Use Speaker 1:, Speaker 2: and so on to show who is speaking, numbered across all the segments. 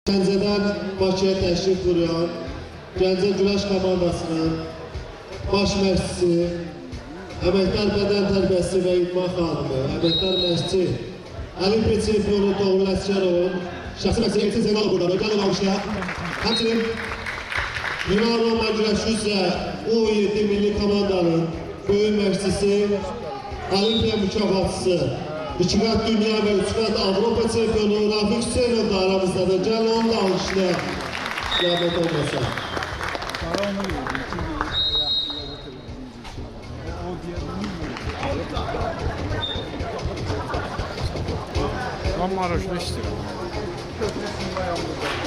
Speaker 1: Gəncədən Bakıya təşrif buyuran Gəncə Güləş komandasının baş məşqçisi, əməkdar bədən tərbiyəsi və idman xanımı, əməkdar məşqçi, Olimpiya çempionu Toğrul Əsgərovun şəxsi məşqçisi Elçin Zeynalov buradadır. Gəlin almışlar. Həmçinin Yunan-Roma güləşi üzrə U17 milli komandanın böyük məşqçisi, Olimpiya mükafatçısı, 2 qat dünya və 3 qat Avropa çempionu Rafiq Hüseynov da aramızdadır. Gəlin onun da alışına rəhmət olmasa.
Speaker 2: Ben Maraş'ta istiyorum.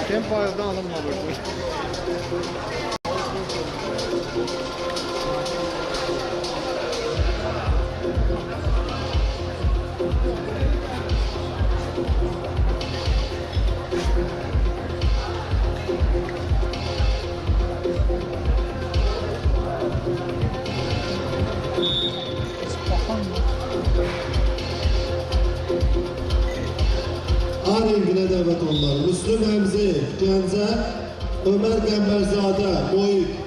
Speaker 2: Tempo ayırdan alın Maraş'ta.
Speaker 1: Arenginə dəvət olunlar. Müslüm Həmziyev, Gəncə, Ömər Qəmbərzadə, Moyik,